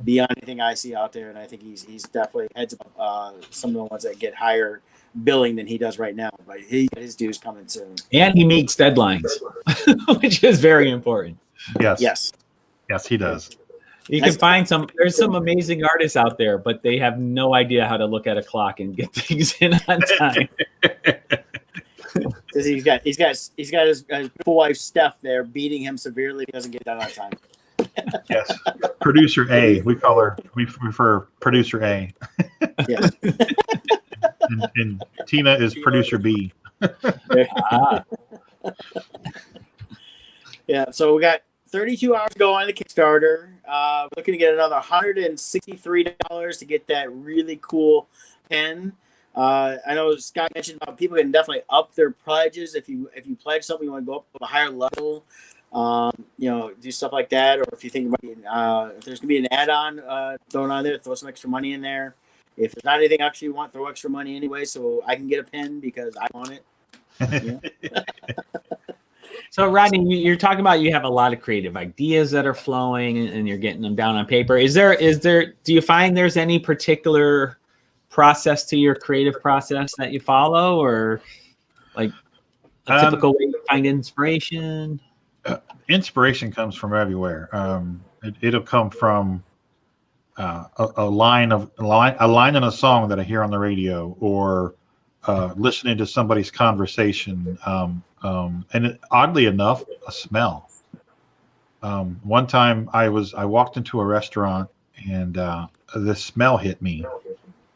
anything I see out there. And I think he's definitely heads up some of the ones that get higher billing than he does right now. But his due's coming soon. And he meets deadlines, which is very important. Yes. Yes. Yes, he does. You can find there's some amazing artists out there, but they have no idea how to look at a clock and get things in on time. Because he's got his beautiful wife Steph there beating him severely if he doesn't get done on time. Yes. Producer A. We call her. We refer producer A. Yes. And Tina is producer B. Ah, Yeah. So we got 32 hours to go on the Kickstarter. Looking to get another $163 to get that really cool pen. I know Scott mentioned about people can definitely up their pledges if you pledge something, you want to go up to a higher level. Do stuff like that, or if you think about if there's gonna be an add-on thrown on there, throw some extra money in there. If there's not anything actually you want, throw extra money anyway, so I can get a pen because I want it. Yeah. so Rodney, you're talking about you have a lot of creative ideas that are flowing and you're getting them down on paper. Is there do you find there's any particular process to your creative process that you follow, or like a typical way to find inspiration? Inspiration comes from everywhere. It'll come from a line in a song that I hear on the radio, or listening to somebody's conversation. Oddly enough, a smell. One time I walked into a restaurant and this smell hit me,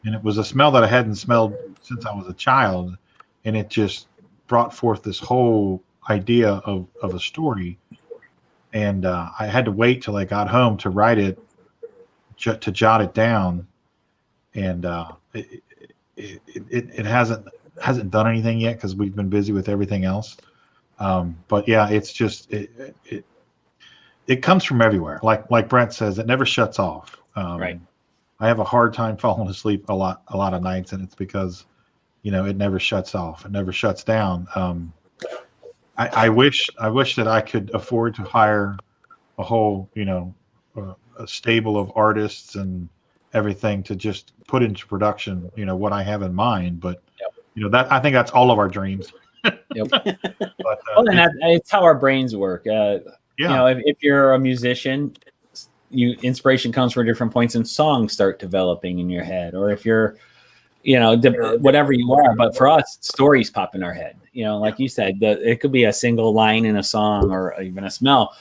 and it was a smell that I hadn't smelled since I was a child, and it just brought forth this whole idea of a story. And I had to wait till I got home to write it, to jot it down, and it hasn't done anything yet because we've been busy with everything else. But yeah, it's just it comes from everywhere. Like Brent says, it never shuts off. Right. I have a hard time falling asleep a lot of nights, and it's because it never shuts off. It never shuts down. I wish that I could afford to hire a whole, a stable of artists and everything to just put into production, what I have in mind. But that I think that's all of our dreams. Yep. But, and it's how our brains work. Yeah. If you're a musician, inspiration comes from different points, and songs start developing in your head. Or if you're whatever you are, but for us, stories pop in our head. Like you said, it could be a single line in a song or even a smell.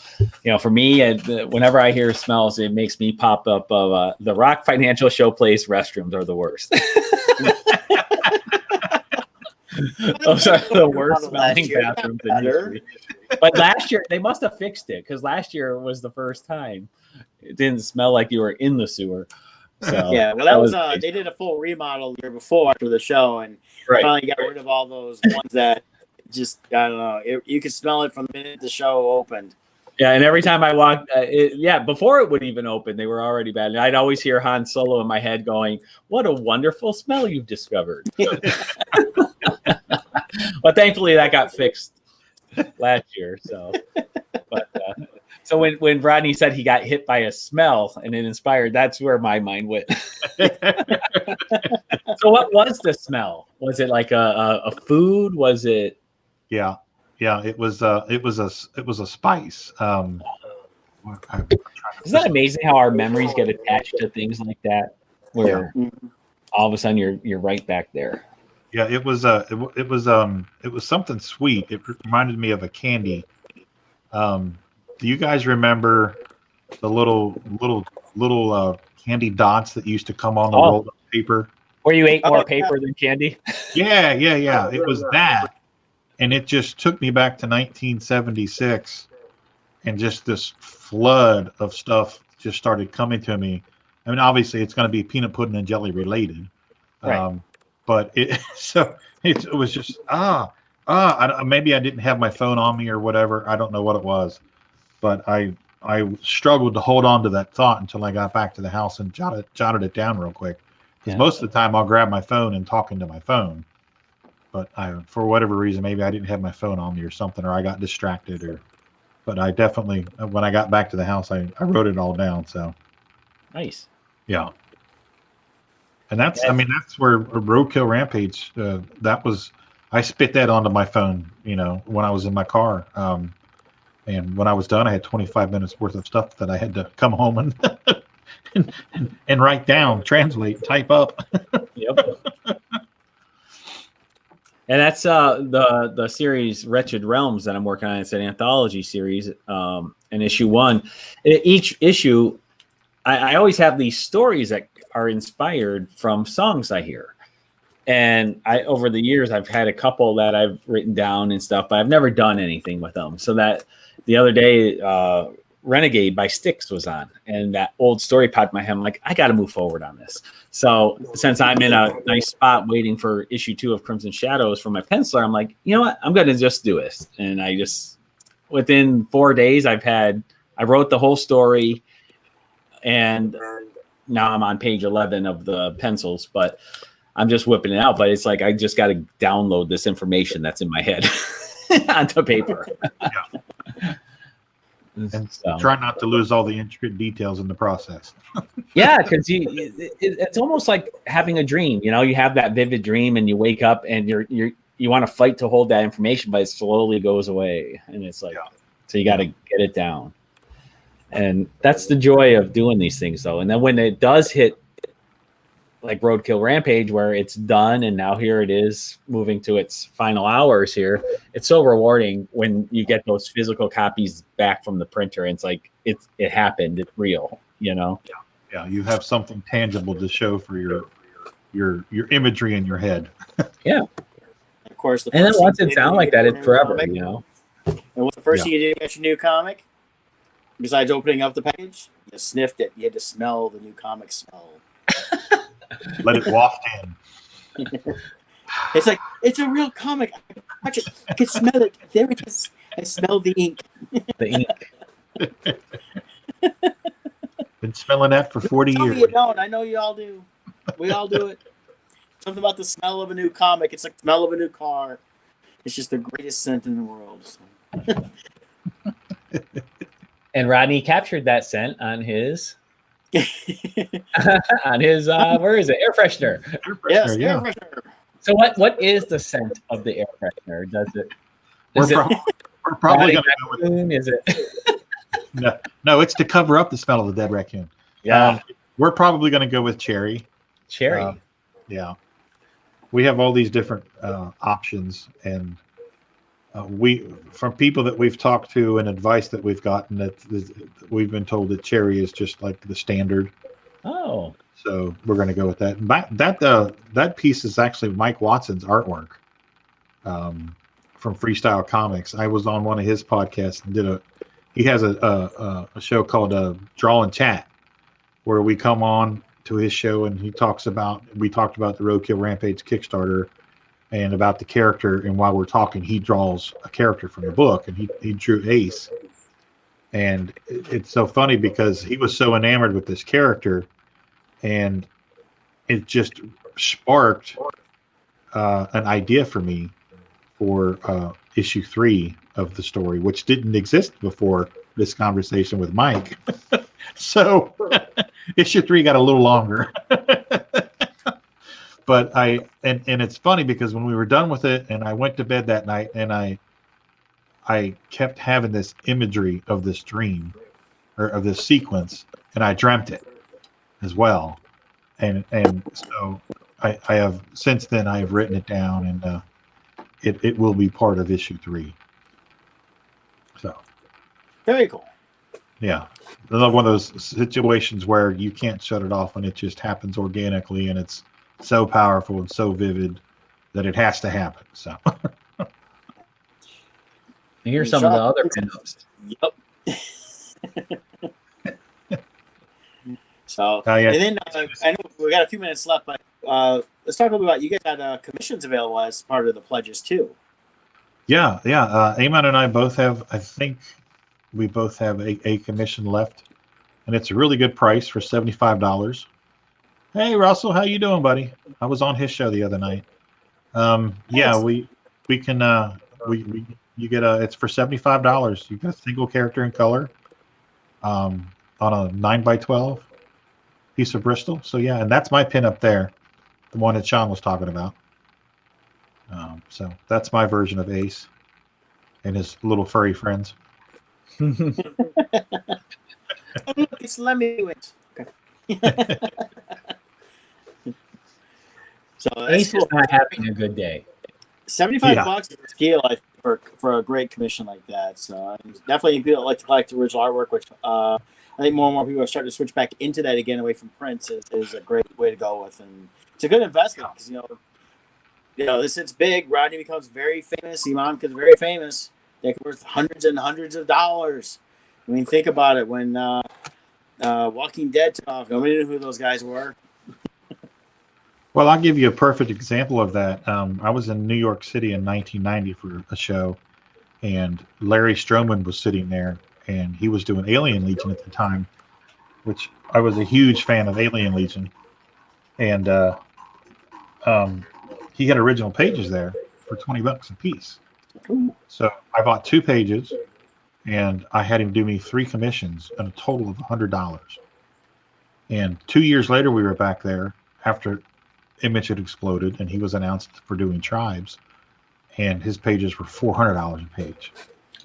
For me, whenever I hear smells, it makes me pop up of the Rock Financial Showplace restrooms are the worst. Those are the worst smelling bathrooms in history. But last year, they must have fixed it, because last year was the first time it didn't smell like you were in the sewer. So Yeah, well, that was they did a full remodel the year before after the show, and finally got rid of all those ones that just, I don't know, you could smell it from the minute the show opened. Yeah, and every time I walked, before it would even open, they were already bad. And I'd always hear Han Solo in my head going, "What a wonderful smell you've discovered." But thankfully, that got fixed last year. So when Rodney said he got hit by a smell and it inspired, that's where my mind went. So what was the smell? Was it like a food? Was it? Yeah. It was a spice. Isn't that amazing how our memories get attached to things like that? Where all of a sudden you're right back there. Yeah, it was something sweet. It reminded me of a candy. Do you guys remember the little candy dots that used to come on the Oh. rolled up paper? Where you ate more Oh, paper than candy? Yeah. It was that. And it just took me back to 1976, and just this flood of stuff just started coming to me. I mean, obviously, it's going to be peanut pudding and jelly related, Right. but it it was just maybe I didn't have my phone on me or whatever. I don't know what it was, but I struggled to hold on to that thought until I got back to the house and jotted it down real quick. Because most of the time I'll grab my phone and talk into my phone. But for whatever reason, maybe I didn't have my phone on me or something, or I got distracted, but I definitely, when I got back to the house, I wrote it all down. So Nice. yeah. And that's where Roadkill Rampage, I spit that onto my phone, when I was in my car. And when I was done, I had 25 minutes worth of stuff that I had to come home and write down, translate, type up. Yep. And that's the series Wretched Realms that I'm working on. It's an anthology series, and issue 1. Each issue, I always have these stories that are inspired from songs I hear. And over the years, I've had a couple that I've written down and stuff, but I've never done anything with them. So that the other day, Renegade by Styx was on, and that old story popped in my head. I'm like, I got to move forward on this. So since I'm in a nice spot waiting for issue 2 of Crimson Shadows from my penciler, I'm like, you know what? I'm going to just do this. And within 4 days, I wrote the whole story, and now I'm on page 11 of the pencils, but I'm just whipping it out. But it's like, I just got to download this information that's in my head onto paper. Yeah. And So, try not to lose all the intricate details in the process. yeah, because it's almost like having a dream. You have that vivid dream, and you wake up, and you want to fight to hold that information, but it slowly goes away, and it's like, so you got to get it down. And that's the joy of doing these things, though. And then when it does hit, like Roadkill Rampage, where it's done, and now here it is moving to its final hours here, it's so rewarding when you get those physical copies back from the printer, and it's like it happened, it's real, Yeah, you have something tangible to show for your imagery in your head. Yeah. Of course, And then once it's down like that, it's forever, comic. And what's the first thing you did about your new comic? Besides opening up the package, you sniffed it. You had to smell the new comic smell. Let it waft in. It's like, it's a real comic. I can touch it. I can smell it. There it is. I smell the ink. The ink. Been smelling that for 40 Tell years. me you don't. I know you all do. We all do it. Something about the smell of a new comic. It's like the smell of a new car. It's just the greatest scent in the world. So. And Rodney captured that scent on his where is it? Air freshener. Yes, yeah. air freshener. So what is the scent of the air freshener? Does it? We're probably Rodney going to go with raccoon? Is it? no. It's to cover up the smell of the dead raccoon. Yeah. We're probably going to go with cherry. Cherry. Yeah. We have all these different options, and from people that we've talked to and advice that we've gotten, that we've been told that cherry is just like the standard. Oh. So we're going to go with that. That piece is actually Mike Watson's artwork from Freestyle Comics. I was on one of his podcasts and he has a show called Draw and Chat, where we come on to his show and we talked about the Roadkill Rampage Kickstarter and about the character. And while we're talking, he draws a character from the book, and he drew Ace. And it's so funny because he was so enamored with this character, and it just sparked an idea for me for issue 3 of the story, which didn't exist before this conversation with Mike. So issue 3 got a little longer. But and it's funny because when we were done with it and I went to bed that night, and I kept having this imagery of this dream or of this sequence, and I dreamt it as well. And so I have, since then I have written it down, and it will be part of issue 3. So Very cool. Yeah. Another one of those situations where you can't shut it off and it just happens organically and it's so powerful and so vivid that it has to happen. So And here's some of the other pinups. Yep. So, yeah. and then I know we got a few minutes left, but let's talk a little bit about you guys had commissions available as part of the pledges too. Yeah. Eamon and I both have, I think we both have a commission left, and it's a really good price for $75. Hey, Russell, how you doing, buddy? I was on his show the other night. Yeah, we can we you get it's for $75. You get a single character in color, on a 9x12 piece of Bristol. So yeah, and that's my pin up there, the one that Sean was talking about. So that's my version of Ace and his little furry friends. Oh, look, it's Lemmy. Okay. So Ace cool. is not having a good day. $75 is a steal for a great commission like that. So definitely people that like to collect original artwork, which I think more and more people are starting to switch back into that again, away from prints, is a great way to go with, and it's a good investment because this it's big. Rodney becomes very famous. Iman becomes very famous. They're worth hundreds and hundreds of dollars. I mean, think about it. When Walking Dead took off, nobody knew who those guys were. Well, I'll give you a perfect example of that. I was in New York City in 1990 for a show, and Larry Stroman was sitting there, and he was doing Alien Legion at the time, which I was a huge fan of Alien Legion. And he had original pages there for $20 a piece. Ooh. So I bought 2 pages, and I had him do me 3 commissions at a total of $100. And 2 years later, we were back there after Image had exploded, and he was announced for doing Tribes, and his pages were $400 a page.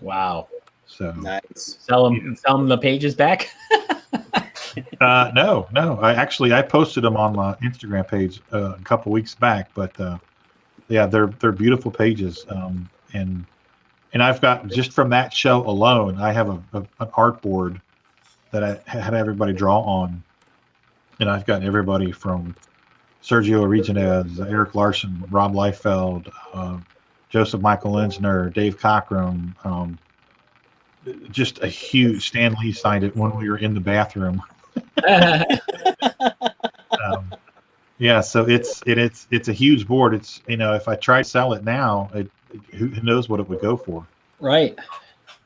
Wow. So nice. Sell them the pages back. No. I posted them on my Instagram page a couple weeks back, but yeah, they're beautiful pages. And I've got, just from that show alone, I have an art board that I had everybody draw on, and I've got everybody from Sergio Originez, Eric Larson, Rob Liefeld, Joseph Michael Linsner, Dave Cockrum. Just a huge, Stan Lee signed it when we were in the bathroom. Yeah, so it's a huge board. It's, if I try to sell it now, who knows what it would go for. Right.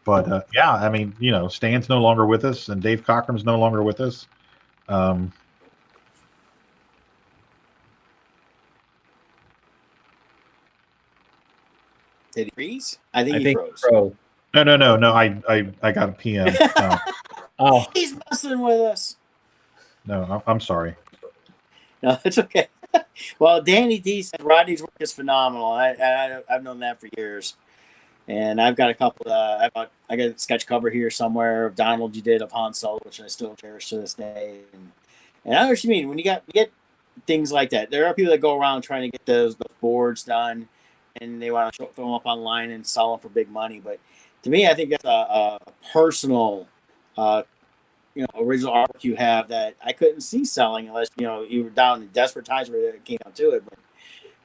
But yeah, I mean, Stan's no longer with us, and Dave Cockrum's no longer with us. Did he freeze? I think he froze. No. I got a PM. Oh, He's messing with us. No, I'm sorry. No, it's okay. Well, Danny D said Rodney's work is phenomenal. I've known that for years, and I've got a couple. I got a sketch cover here somewhere of Donald you did of Han Solo, which I still cherish to this day. And I know what you mean when you get things like that. There are people that go around trying to get those boards done, and they want to throw them up online and sell them for big money. But to me, I think that's a personal, original art you have that I couldn't see selling unless you were down in desperate times where it came down to it. But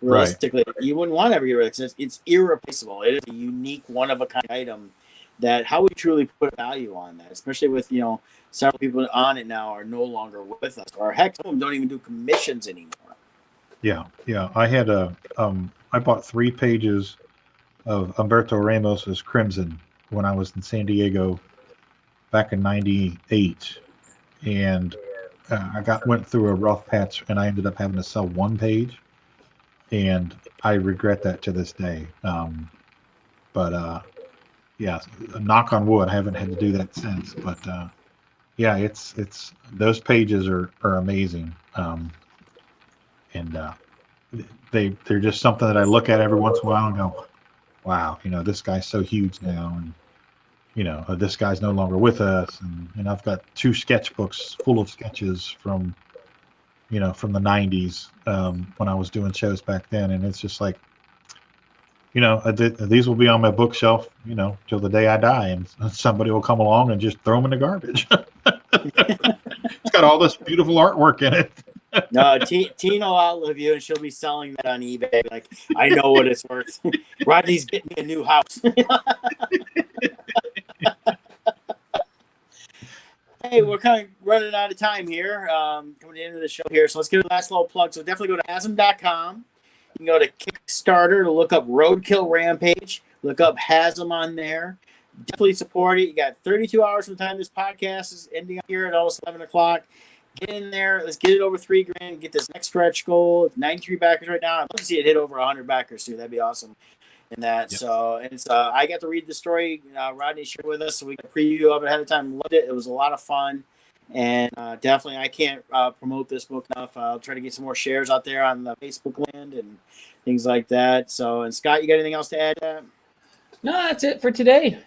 realistically, you wouldn't want to ever get rid of it. It's irreplaceable. It is a unique, one of a kind item that how we truly put value on that, especially with several people on it now are no longer with us, or heck, some of them don't even do commissions anymore. Yeah. I had I bought 3 pages of Humberto Ramos's Crimson when I was in San Diego back in '98, and I went through a rough patch, and I ended up having to sell 1 page, and I regret that to this day. But yeah, knock on wood, I haven't had to do that since. But yeah, it's those pages are amazing, and they're just something that I look at every once in a while and go, wow, this guy's so huge now, and this guy's no longer with us, and I've got 2 sketchbooks full of sketches from from the '90s when I was doing shows back then, and it's just like, these will be on my bookshelf, till the day I die, and somebody will come along and just throw them in the garbage. It's got all this beautiful artwork in it. No, Tina will outlive you, and she'll be selling that on eBay. Like, I know what it's worth. Rodney's getting me a new house. Hey, we're kind of running out of time here. Coming to the end of the show here, so let's give it a last little plug. So definitely go to Hasm.com. You can go to Kickstarter to look up Roadkill Rampage. Look up Hasm on there. Definitely support it. You got 32 hours from the time this podcast is ending up here at almost 11 o'clock. Get in there. Let's get it over $3,000. Get this next stretch goal. It's 93 backers right now. I'd love to see it hit over 100 backers too. That'd be awesome. In that, Yep. So, and it's I got to read the story. Rodney shared with us, so we got a preview of it ahead of time. Loved it. It was a lot of fun, and definitely I can't promote this book enough. I'll try to get some more shares out there on the Facebook land and things like that. So, and Scott, you got anything else to add? No, that's it for today.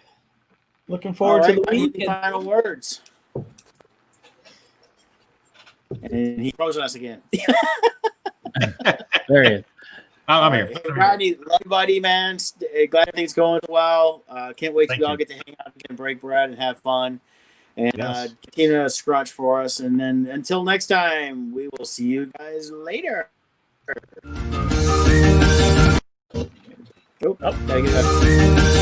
Looking forward to the week. Any final words? And he froze on us again. There he is. I'm here. Hey, Rodney, love you, buddy, man. Glad everything's going well. Can't wait till Thank we all you. get to hang out and break bread and have fun. And Yes. continue to scrunch for us. And then until next time, we will see you guys later. Oh, gotta get up.